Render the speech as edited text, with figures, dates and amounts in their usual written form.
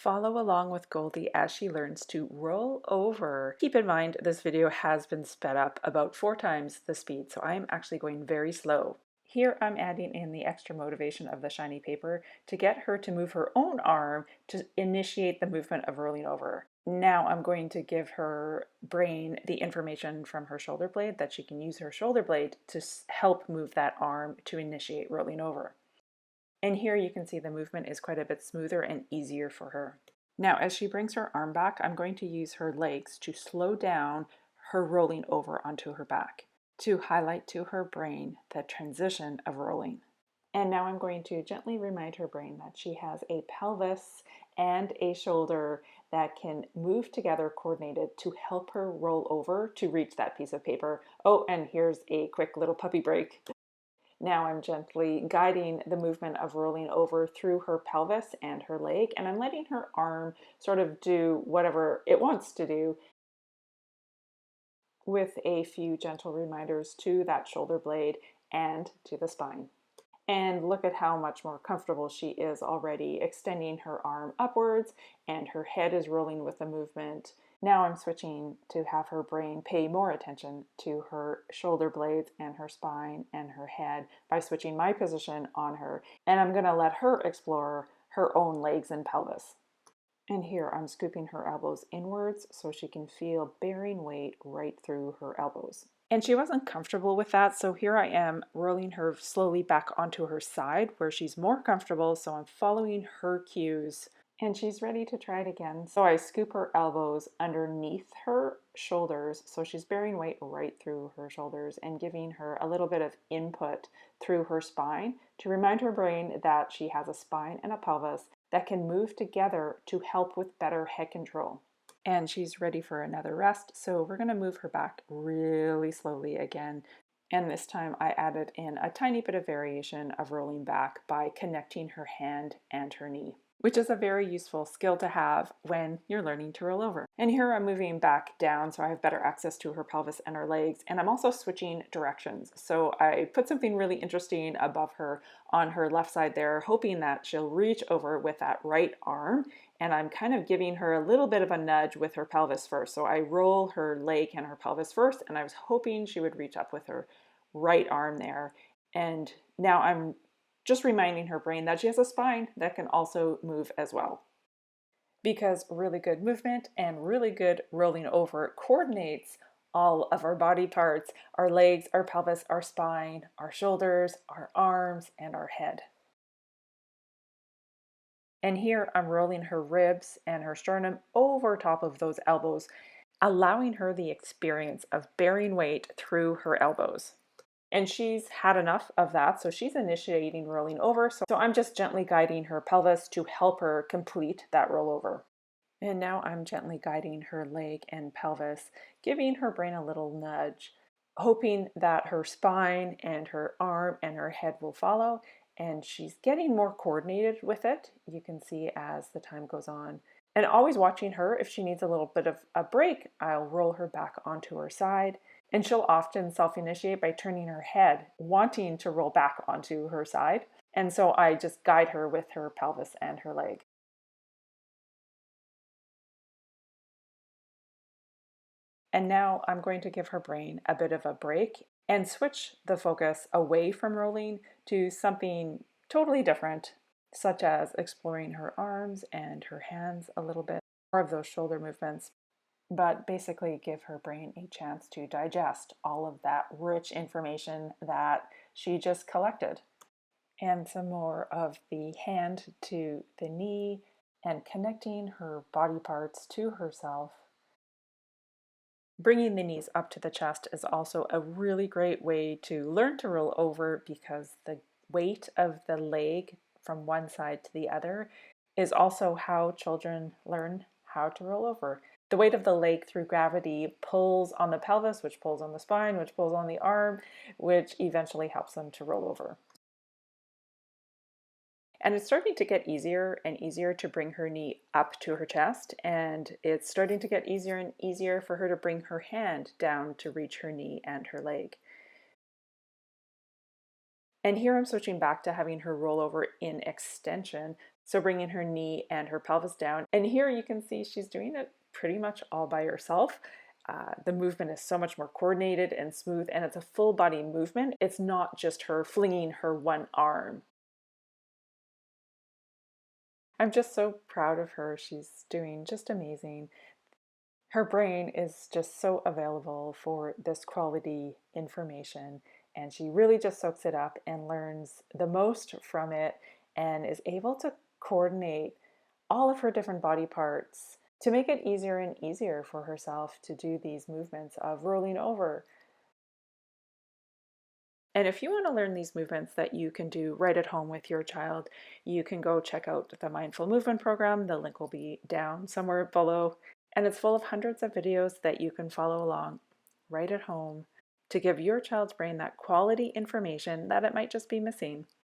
Follow along with Goldie as she learns to roll over. Keep in mind, this video has been sped up about 4 times the speed, so I'm actually going very slow. Here I'm adding in the extra motivation of the shiny paper to get her to move her own arm to initiate the movement of rolling over. Now I'm going to give her brain the information from her shoulder blade that she can use her shoulder blade to help move that arm to initiate rolling over. And here you can see the movement is quite a bit smoother and easier for her. Now, as she brings her arm back, I'm going to use her legs to slow down her rolling over onto her back to highlight to her brain the transition of rolling. And now I'm going to gently remind her brain that she has a pelvis and a shoulder that can move together coordinated to help her roll over to reach that piece of paper. Oh, and here's a quick little puppy break. Now I'm gently guiding the movement of rolling over through her pelvis and her leg, and I'm letting her arm sort of do whatever it wants to do with a few gentle reminders to that shoulder blade and to the spine. And look at how much more comfortable she is already, extending her arm upwards and her head is rolling with the movement. Now I'm switching to have her brain pay more attention to her shoulder blades and her spine and her head by switching my position on her. And I'm going to let her explore her own legs and pelvis. And here I'm scooping her elbows inwards so she can feel bearing weight right through her elbows. And she wasn't comfortable with that, so here I am rolling her slowly back onto her side where she's more comfortable, so I'm following her cues. And she's ready to try it again. So I scoop her elbows underneath her shoulders so she's bearing weight right through her shoulders and giving her a little bit of input through her spine to remind her brain that she has a spine and a pelvis that can move together to help with better head control. And she's ready for another rest, so we're going to move her back really slowly again. And this time I added in a tiny bit of variation of rolling back by connecting her hand and her knee, which is a very useful skill to have when you're learning to roll over. And here I'm moving back down so I have better access to her pelvis and her legs, and I'm also switching directions. So I put something really interesting above her on her left side there, hoping that she'll reach over with that right arm, and I'm kind of giving her a little bit of a nudge with her pelvis first. So I roll her leg and her pelvis first, and I was hoping she would reach up with her right arm there. And now I'm just reminding her brain that she has a spine that can also move as well. Because really good movement and really good rolling over coordinates all of our body parts, our legs, our pelvis, our spine, our shoulders, our arms, and our head. And here I'm rolling her ribs and her sternum over top of those elbows, allowing her the experience of bearing weight through her elbows. And she's had enough of that, so she's initiating rolling over. So I'm just gently guiding her pelvis to help her complete that rollover. And now I'm gently guiding her leg and pelvis, giving her brain a little nudge, hoping that her spine and her arm and her head will follow. And she's getting more coordinated with it, you can see as the time goes on. And always watching her. If she needs a little bit of a break, I'll roll her back onto her side. And she'll often self-initiate by turning her head, wanting to roll back onto her side. And so I just guide her with her pelvis and her leg. And now I'm going to give her brain a bit of a break and switch the focus away from rolling to something totally different, such as exploring her arms and her hands a little bit, more of those shoulder movements, but basically give her brain a chance to digest all of that rich information that she just collected. And some more of the hand to the knee and connecting her body parts to herself. Bringing the knees up to the chest is also a really great way to learn to roll over because the weight of the leg from one side to the other is also how children learn how to roll over. The weight of the leg through gravity pulls on the pelvis, which pulls on the spine, which pulls on the arm, which eventually helps them to roll over. And it's starting to get easier and easier to bring her knee up to her chest, and it's starting to get easier and easier for her to bring her hand down to reach her knee and her leg. And here I'm switching back to having her roll over in extension. So bringing her knee and her pelvis down. And here you can see she's doing it pretty much all by herself. The movement is so much more coordinated and smooth, and it's a full body movement. It's not just her flinging her one arm. I'm just so proud of her. She's doing just amazing. Her brain is just so available for this quality information, and she really just soaks it up and learns the most from it and is able to coordinate all of her different body parts to make it easier and easier for herself to do these movements of rolling over. And if you want to learn these movements that you can do right at home with your child, you can go check out the Mindful Movement Program. The link will be down somewhere below. And it's full of hundreds of videos that you can follow along right at home to give your child's brain that quality information that it might just be missing.